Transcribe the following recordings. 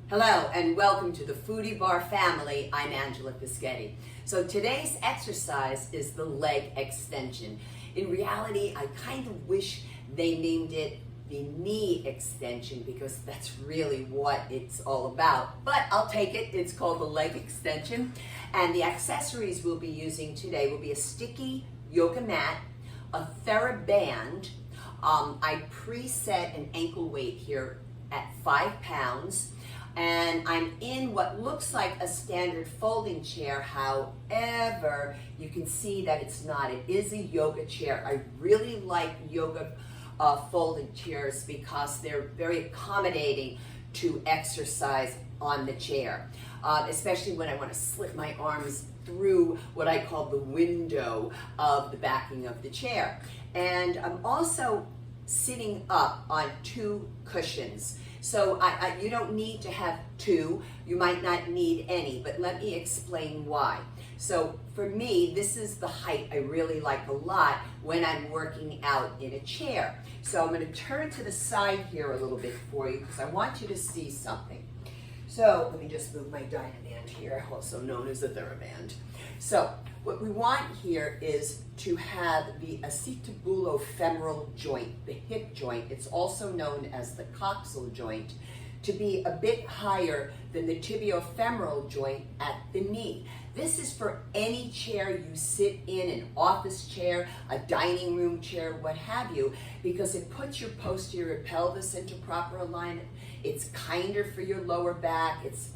Hello and welcome to the Foodie Bar family. I'm Angela Fischetti. So today's exercise is the leg extension. In reality, I kind of wish they named it the knee extension because that's really what it's all about. But I'll take it. It's called the leg extension. And the accessories we'll be using today will be a sticky yoga mat, a TheraBand. I preset an ankle weight here at 5 pounds. And I'm in what looks like a standard folding chair. However, you can see that it's not. It is a yoga chair. I really like yoga folding chairs because they're very accommodating to exercise on the chair, especially when I want to slip my arms through what I call the window of the backing of the chair. And I'm also sitting up on 2 cushions. So you don't need to have 2, you might not need any, but let me explain why. So for me, this is the height I really like a lot when I'm working out in a chair. So I'm going to turn to the side here a little bit for you because I want you to see something. So let me just move my Dynaband here, also known as the TheraBand. So what we want here is to have the acetobulofemoral joint, the hip joint, it's also known as the coxal joint, to be a bit higher than the tibiofemoral joint at the knee. This is for any chair you sit in, an office chair, a dining room chair, what have you, because it puts your posterior pelvis into proper alignment. It's kinder for your lower back. It's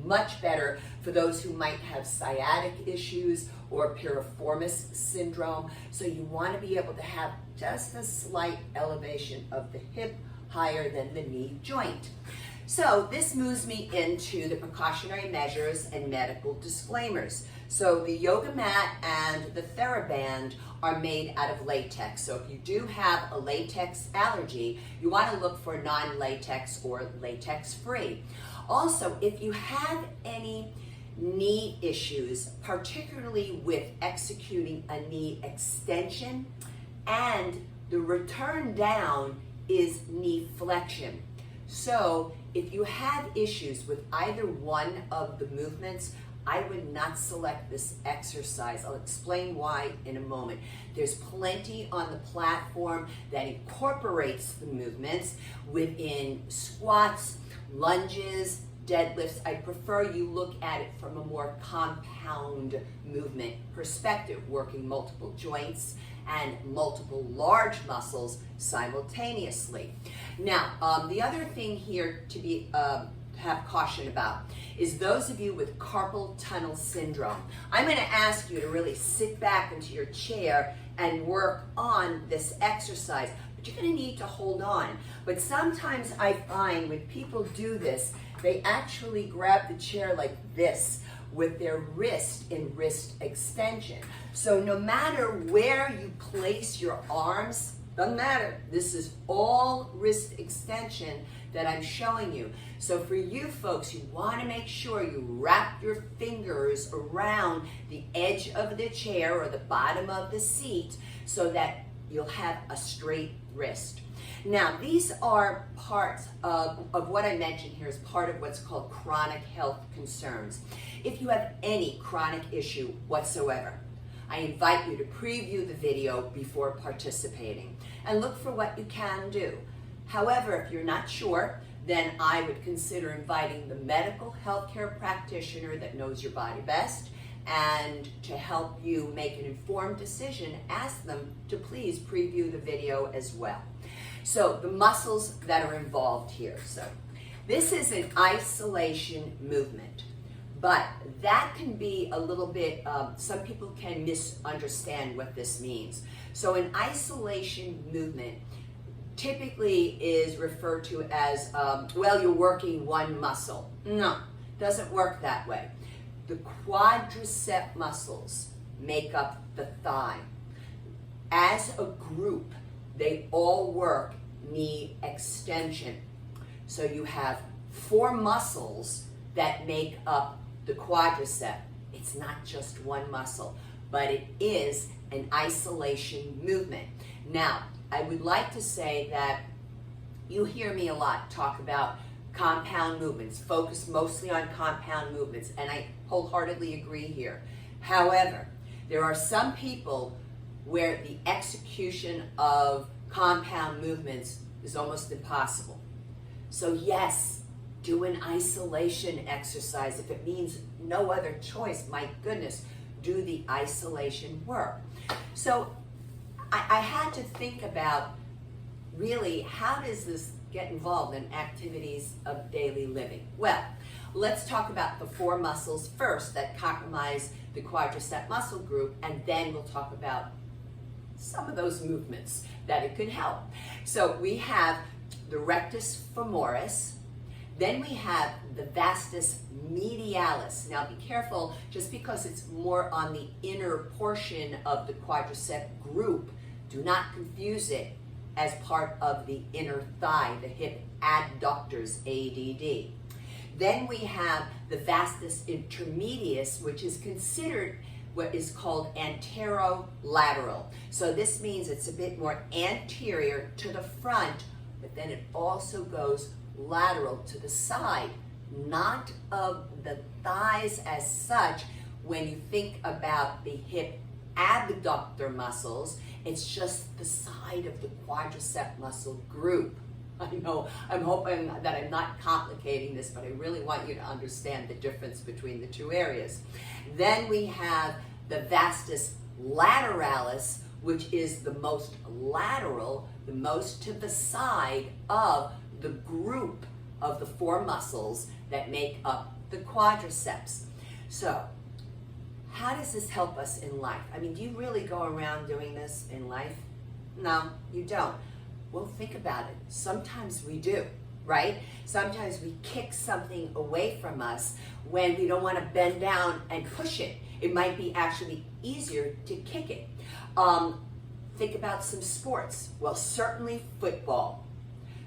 much better for those who might have sciatic issues or piriformis syndrome. So you want to be able to have just a slight elevation of the hip higher than the knee joint. So this moves me into the precautionary measures and medical disclaimers. So the yoga mat and the TheraBand are made out of latex. So if you do have a latex allergy, you want to look for non-latex or latex-free. Also, if you have any knee issues, particularly with executing a knee extension, and the return down is knee flexion. So if you have issues with either one of the movements, I would not select this exercise. I'll explain why in a moment. There's plenty on the platform that incorporates the movements within squats, lunges, deadlifts. I prefer you look at it from a more compound movement perspective, working multiple joints and multiple large muscles simultaneously. Now, the other thing here to be have caution about is those of you with carpal tunnel syndrome. I'm going to ask you to really sit back into your chair and work on this exercise, but you're going to need to hold on. But sometimes I find when people do this, they actually grab the chair like this with their wrist in wrist extension. So no matter where you place your arms, doesn't matter. This is all wrist extension that I'm showing you. So for you folks, you want to make sure you wrap your fingers around the edge of the chair or the bottom of the seat so that you'll have a straight wrist. Now, these are parts of what I mentioned here as part of what's called chronic health concerns. If you have any chronic issue whatsoever, I invite you to preview the video before participating and look for what you can do. However, if you're not sure, then I would consider inviting the medical healthcare practitioner that knows your body best, and to help you make an informed decision, ask them to please preview the video as well. So the muscles that are involved here. So this is an isolation movement, but that can be a little bit, some people can misunderstand what this means. So an isolation movement typically is referred to as, well, you're working one muscle. No, doesn't work that way. The quadricep muscles make up the thigh. As a group, they all work knee extension. So you have 4 muscles that make up the quadricep. It's not just one muscle, but it is an isolation movement. Now, I would like to say that you hear me a lot talk about compound movements, focus mostly on compound movements, and I wholeheartedly agree here. However, there are some people where the execution of compound movements is almost impossible. So yes, do an isolation exercise. If it means no other choice, my goodness, do the isolation work. So I had to think about really how does this get involved in activities of daily living? Well, let's talk about the 4 muscles first that comprise the quadricep muscle group, and then we'll talk about some of those movements that it could help. So we have the rectus femoris, then we have the vastus medialis. Now be careful, just because it's more on the inner portion of the quadricep group, do not confuse it as part of the inner thigh, the hip adductors, ADD. Then we have the vastus intermedius, which is considered what is called anterolateral. So this means it's a bit more anterior to the front, but then it also goes lateral to the side, not of the thighs as such. When you think about the hip abductor muscles, it's just the side of the quadricep muscle group. I know, I'm hoping that I'm not complicating this, but I really want you to understand the difference between the 2 areas. Then we have the vastus lateralis, which is the most lateral, the most to the side of the group of the 4 muscles that make up the quadriceps. So, how does this help us in life? I mean, do you really go around doing this in life? No, you don't. Well, think about it. Sometimes we do, right? Sometimes we kick something away from us when we don't want to bend down and push it. It might be actually easier to kick it. Think about some sports. Well, certainly football,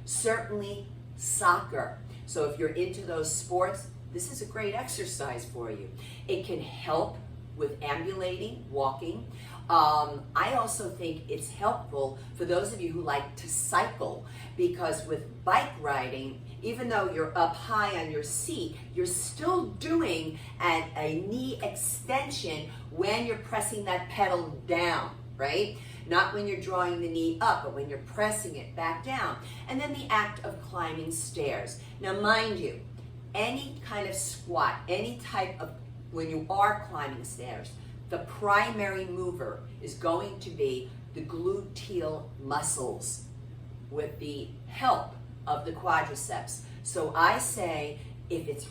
certainly soccer. So if you're into those sports, this is a great exercise for you. It can help with ambulating, walking. I also think it's helpful for those of you who like to cycle, because with bike riding, even though you're up high on your seat, you're still doing a knee extension when you're pressing that pedal down, right? Not when you're drawing the knee up, but when you're pressing it back down. And then the act of climbing stairs. Now mind you, any kind of squat, any type of, when you are climbing stairs, the primary mover is going to be the gluteal muscles with the help of the quadriceps. So I say, if it's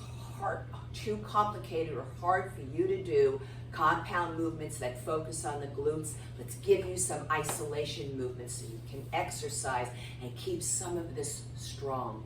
too complicated or hard for you to do compound movements that focus on the glutes, let's give you some isolation movements so you can exercise and keep some of this strong.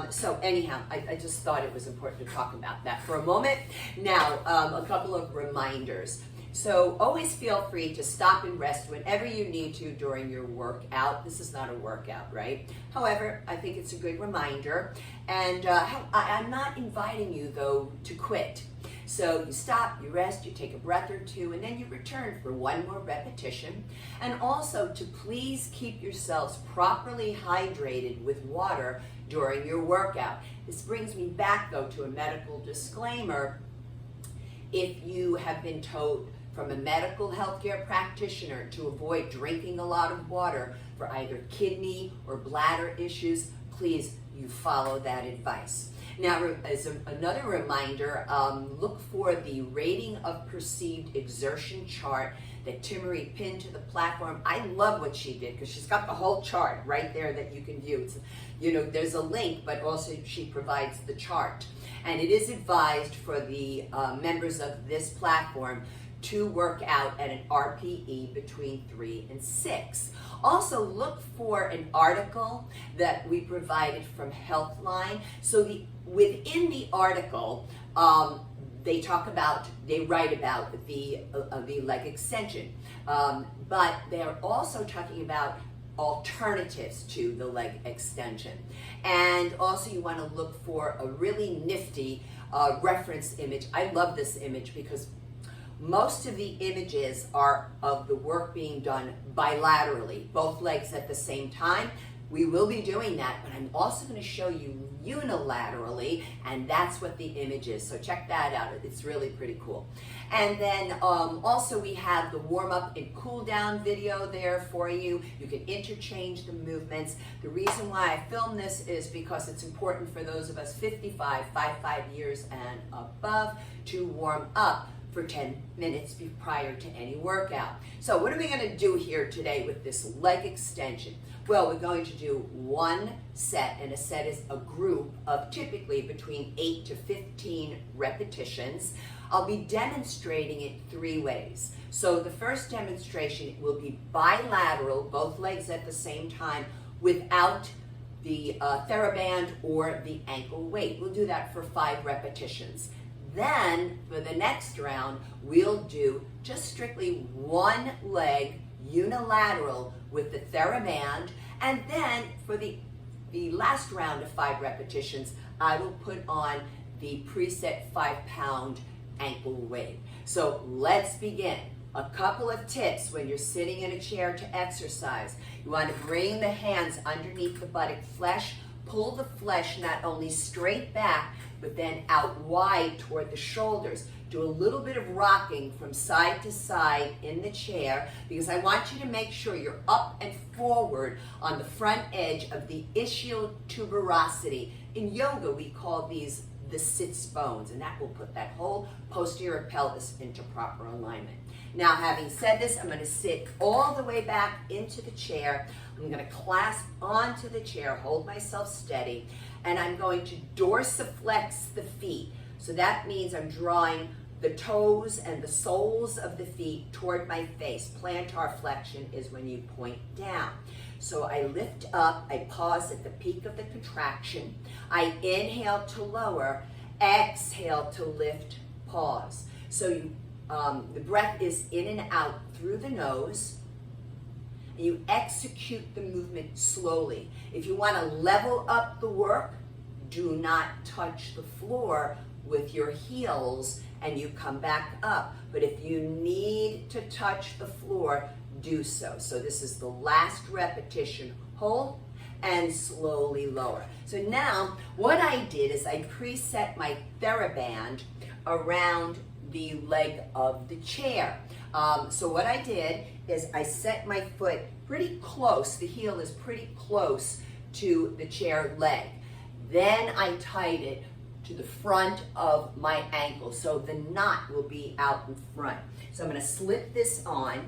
So anyhow, I just thought it was important to talk about that for a moment. Now, a couple of reminders. So always feel free to stop and rest whenever you need to during your workout. This is not a workout, right? However, I think it's a good reminder. And I'm not inviting you, though, to quit. So you stop, you rest, you take a breath or 2, and then you return for 1 more repetition. And also to please keep yourselves properly hydrated with water during your workout. This brings me back, though, to a medical disclaimer. If you have been told from a medical healthcare practitioner to avoid drinking a lot of water for either kidney or bladder issues, please, you follow that advice. Now, as another reminder, look for the rating of perceived exertion chart that Timmery pinned to the platform. I love what she did because she's got the whole chart right there that you can view. It's, you know, there's a link, but also she provides the chart. And it is advised for the members of this platform to work out at an RPE between 3 and 6. Also, look for an article that we provided from Healthline. So within the article, they write about the leg extension, but they're also talking about alternatives to the leg extension. And also you want to look for a really nifty reference image. I love this image because most of the images are of the work being done bilaterally, both legs at the same time. We will be doing that, but I'm also going to show you unilaterally, and that's what the image is. So check that out. It's really pretty cool. And then also we have the warm-up and cool-down video there for you. You can interchange the movements. The reason why I film this is because it's important for those of us 55 years and above to warm up for 10 minutes prior to any workout. So what are we going to do here today with this leg extension? Well, we're going to do one set, and a set is a group of typically between 8 to 15 repetitions. I'll be demonstrating it 3 ways. So the first demonstration will be bilateral, both legs at the same time, without the TheraBand or the ankle weight. We'll do that for 5 repetitions. Then, for the next round, we'll do just strictly one leg unilateral with the TheraBand, and then for the last round of 5 repetitions, I will put on the preset 5-pound ankle weight. So let's begin. A couple of tips when you're sitting in a chair to exercise. You want to bring the hands underneath the buttock flesh, pull the flesh not only straight back, but then out wide toward the shoulders. Do a little bit of rocking from side to side in the chair, because I want you to make sure you're up and forward on the front edge of the ischial tuberosity. In yoga, we call these the sits bones, and that will put that whole posterior pelvis into proper alignment. Now, having said this, I'm going to sit all the way back into the chair. I'm going to clasp onto the chair, hold myself steady, and I'm going to dorsiflex the feet. So that means I'm drawing the toes and the soles of the feet toward my face. Plantar flexion is when you point down. So I lift up, I pause at the peak of the contraction. I inhale to lower, exhale to lift, pause. So the breath is in and out through the nose. And you execute the movement slowly. If you want to level up the work, do not touch the floor with your heels and you come back up. But if you need to touch the floor, do so. So this is the last repetition. Hold and slowly lower. So now what I did is I preset my TheraBand around the leg of the chair. So what I did is I set my foot pretty close, the heel is pretty close to the chair leg. Then I tied it to the front of my ankle, so the knot will be out in front. So I'm going to slip this on,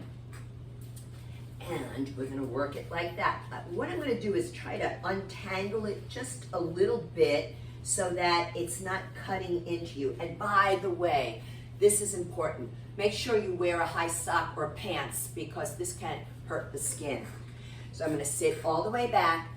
and we're going to work it like that. What I'm going to do is try to untangle it just a little bit so that it's not cutting into you. And by the way, this is important. Make sure you wear a high sock or pants, because this can hurt the skin. So I'm going to sit all the way back.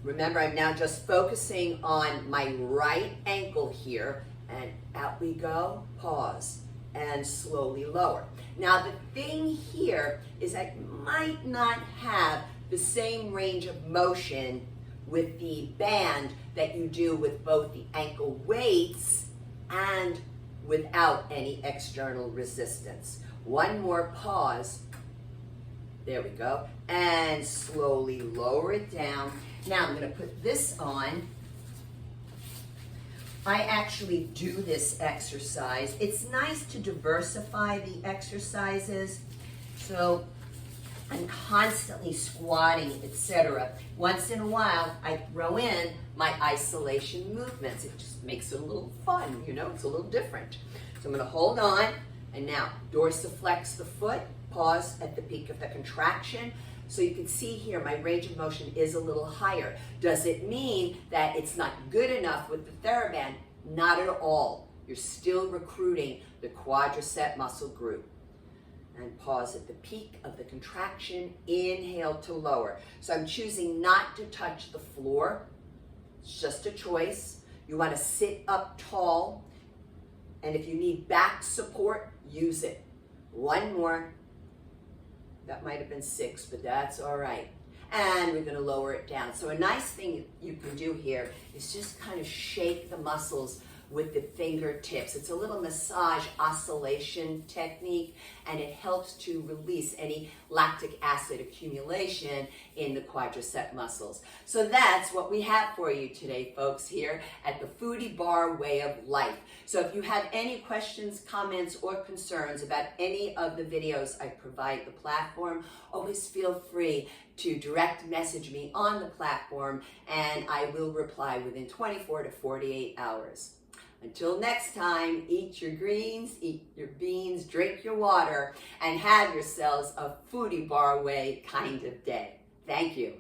Remember, I'm now just focusing on my right ankle here, and out we go, pause, and slowly lower. Now the thing here is I might not have the same range of motion with the band that you do with both the ankle weights and without any external resistance. One more pause. There we go. And slowly lower it down. Now I'm going to put this on. I actually do this exercise. It's nice to diversify the exercises. So I'm constantly squatting, etc. Once in a while, I throw in my isolation movements. It just makes it a little fun, you know, it's a little different. So I'm going to hold on, and now dorsiflex the foot, pause at the peak of the contraction. So you can see here my range of motion is a little higher. Does it mean that it's not good enough with the TheraBand? Not at all. You're still recruiting the quadricep muscle group. And pause at the peak of the contraction, inhale to lower. So I'm choosing not to touch the floor. It's just a choice. You want to sit up tall, and if you need back support, use it. One more. That might have been 6, but that's all right. And we're going to lower it down. So a nice thing you can do here is just kind of shake the muscles with the fingertips. It's a little massage oscillation technique, and it helps to release any lactic acid accumulation in the quadricep muscles. So that's what we have for you today, folks, here at the Foodie Bar Way of Life. So if you have any questions, comments, or concerns about any of the videos I provide the platform, always feel free to direct message me on the platform, and I will reply within 24 to 48 hours. Until next time, eat your greens, eat your beans, drink your water, and have yourselves a Foodie Bar Way kind of day. Thank you.